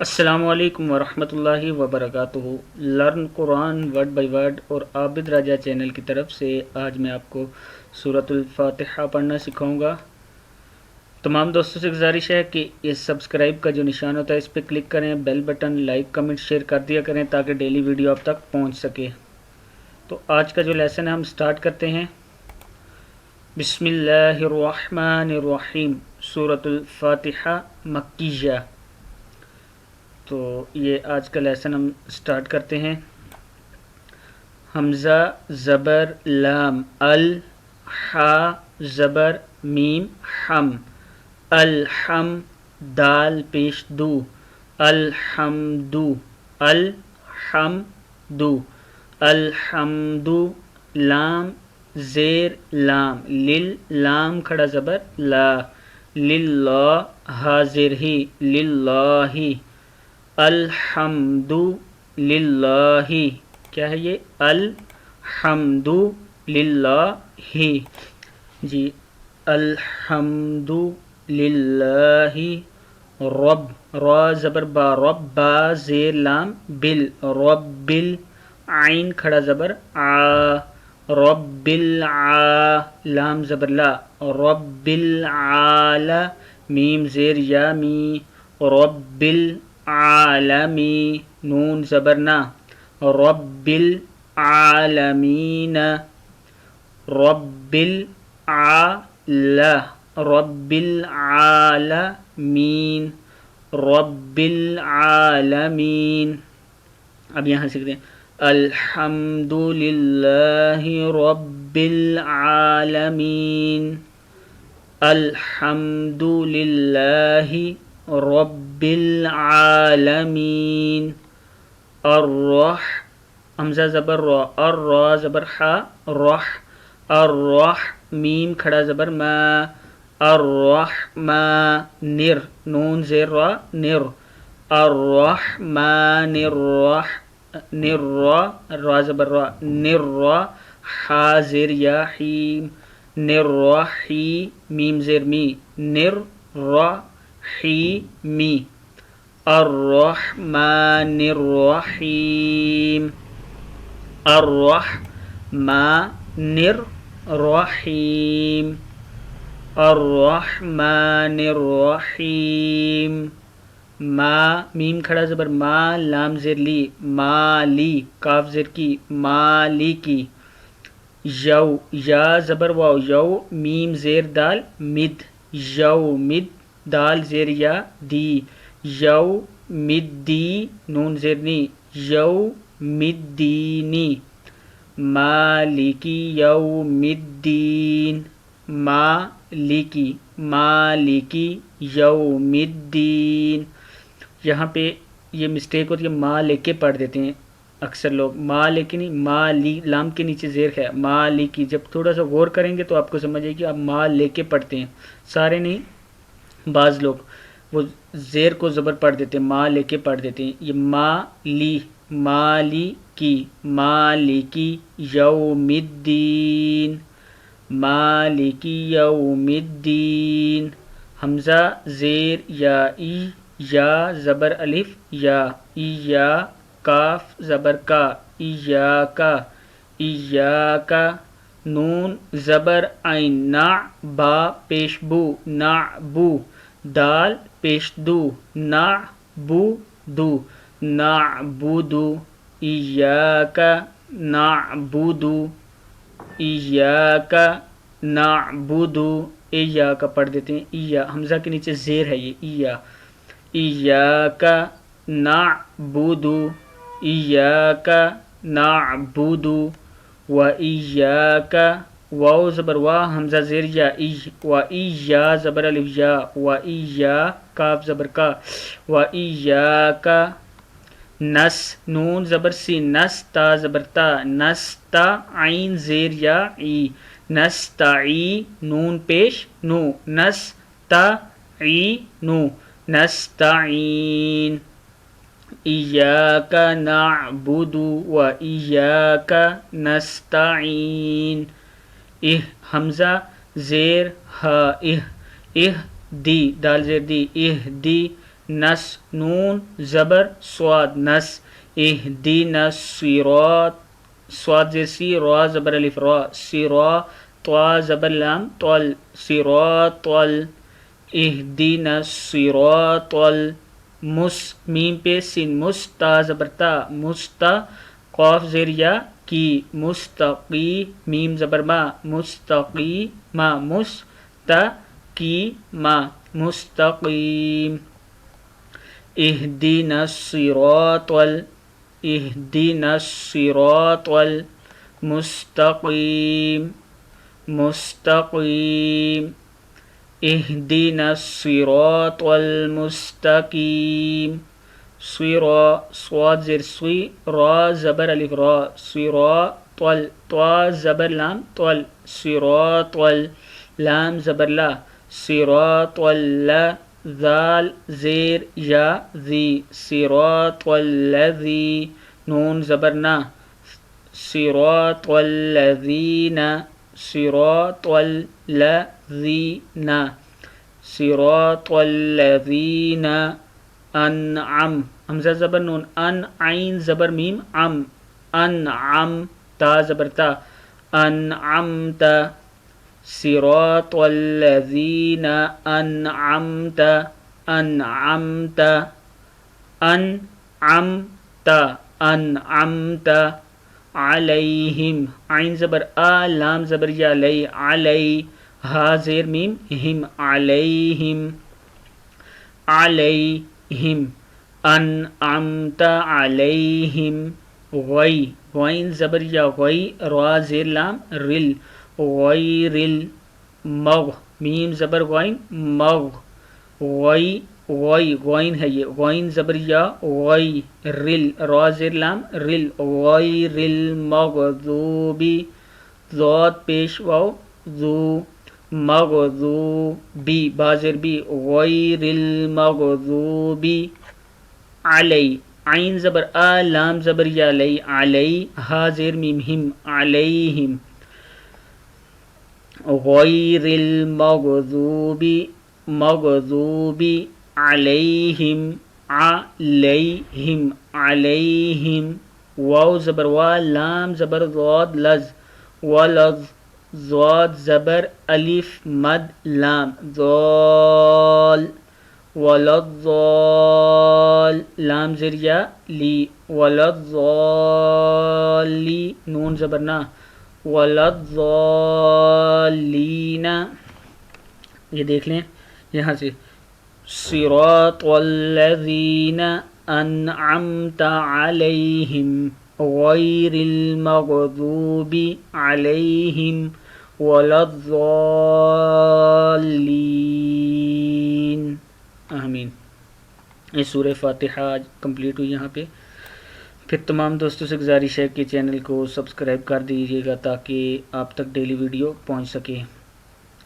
السلام علیکم ورحمۃ اللہ وبرکاتہ۔ Learn Quran word by word اور عابد راجہ چینل کی طرف سے آج میں آپ کو سورۃ الفاتحہ پڑھنا سکھاؤں گا۔ تمام دوستوں سے گزارش ہے کہ یہ سبسکرائب کا جو نشان ہوتا ہے اس پہ کلک کریں، بیل بٹن، لائک، کمنٹ، شیئر کر دیا کریں تاکہ ڈیلی ویڈیو آپ تک پہنچ سکے۔ تو آج کا جو لیسن ہے ہم سٹارٹ کرتے ہیں۔ بسم اللہ الرحمن الرحیم۔ سورۃ الفاتحہ مکیہ۔ تو یہ آج کا لیسن ہم سٹارٹ کرتے ہیں۔ حمزہ زبر لام ال، حا زبر میم حم، الحم دال پیش دو، الحمدو، الحمدو، الحمدو لام زیر لام لل لام کھڑا زبر لا، للہ حاضر ہی، للہ، الحمد للہ، کیا ہے یہ؟ الحمد للہ جی، الحمد للہ رب، را زبر با، رب با زیر لام بل، رب عین کھڑا زبر آ، رب العا لام زبر لا، رب العالا میم زیر یا می، رب العالمی نون زبر نا، رب العالمین، رب العالا، رب العالمین، رب العالمین۔ اب یہاں سیکھتے ہیں الحمد للہ رب العالمین، الحمد للہ رب العالمین، الرح حمزہ زبر را، الرا زبر حا، رح، الرح میم کھڑا زبر ما، الرحمن نون زیر را نر، الرحمن نر را زبر را نر، حا زیر یا حیم، نر حی میم زیر می، نر رحیمی، الرحمن الرحیم، الرحمن الرحیم، الرحمن الرحیم، ما میم کھڑا زبر ما لام زیر لی، مالی کاف زیر کی، مالی کی، یو یا زبر واو یو میم زیر دال مد، یو مد دال زیر یا دی، یو مدی نون زیر نی، یو مدینی، مالکی یوم الدین، مالکی مالکی یوم الدین۔ یہاں پہ یہ مسٹیک ہوتی ہے، ماں لے کے پڑھ دیتے ہیں اکثر لوگ، ماں لے کے نہیں، مالی لام کے نیچے زیر ہے، مالکی۔ جب تھوڑا سا غور کریں گے تو آپ کو سمجھ آئے کہ آپ ماں لے کے پڑھتے ہیں، سارے نہیں، بعض لوگ وہ زیر کو زبر پڑھ دیتے ہیں، ماں لے کے پڑھ دیتے ہیں۔ یہ مالی مالی کی، مالکی یوم الدین، مالکی یوم الدین۔ حمزہ زیر یا ای، یا زبر الف یا، یا کاف زبر کا، یا کا، یا کا نون زبر عین نا، با پیش بو، نا بو، دال پیش دو، نا بو دو، نعبدو، ایاک نعبدو، ایاک نعبدو، ایاک پڑھ دیتے ہیں، ایا حمزہ کے نیچے زیر ہے یہ، ایا، ایاک نعبدو، ایاک نعبدو، و ایاک واو زبر وا حمزہ زیر یا ای، و ایا زبر الف یا، و ایا کاف زبر کا، و ایاک نس نون زبر سی، نس تا زبر تا، نستا عین زیر یا ای، نستعی نون پیش نو، نستعینو، نستعین، ایاک نعبد و ایاک نستعین، حمزہ زیر ہا، دی دال زیر دی، دی نس نون زبر صاد نس اهدنا الصراط صاد زیر سی را زبر الف را سرا طا زبر لام طل صراط اهدنا الصراط مس میم پہ سین مستا زبر تا مستا قاف زیر یا کی مستقی میم زبر ما مستقی ما مستقی ما مستقیم اهدنا الصراط اهدنا الصراط المستقيم مستقيم اهدنا الصراط المستقيم صرا صاد زیر سوی را زبر الف را صرا طل طا زبر لام طل صراط لام زبر لا صراط لا ذال زیر یا ذی صراط الذی نون زبرنا صراط الذین صراط الذین صراط الذین انعم حمزہ زبر نون ان عین زبر میم ام انعم تا زبر تا انعمت صراط الذين أنعمت أنعمت أنعمت أنعمت عليهم عين زبر لام زبر یا لي علي ها زیر میم هم عليهم عليهم أنعمت عليهم غي غين زبر یا غي را زیر لام رل غیر المغ میم زبر غین مغ غی غی غین ہے یہ غین زبر یا غی رل را زیر لام رل غیر المغضوبی ضاد پیش واو ذو مغضوبی با زیر بی غیر المغضوبی علی عین زبر لام زبر یا لی علی ها زیر میم ہم علیہم غیر المغضوب مغضوب علیہم علیہم علیہم واو زبر وا لام زبر ضاد لز ولظ ضاد زبر الف مد لام ضال ولضال لام زر یا لی ولضالی نون زبرنا ولضالین یہ دیکھ لیں یہاں سے صراط الذین انعمت علیہم غیر المغضوب علیہم ولضالین آمین. یہ سورہ فاتحہ کمپلیٹ ہوئی یہاں پہ. پھر تمام دوستوں سے گزارش ہے کہ چینل کو سبسکرائب کر دیجیے گا تاکہ آپ تک ڈیلی ویڈیو پہنچ سکے.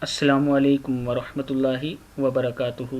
السلام علیکم ورحمۃ اللہ وبرکاتہ.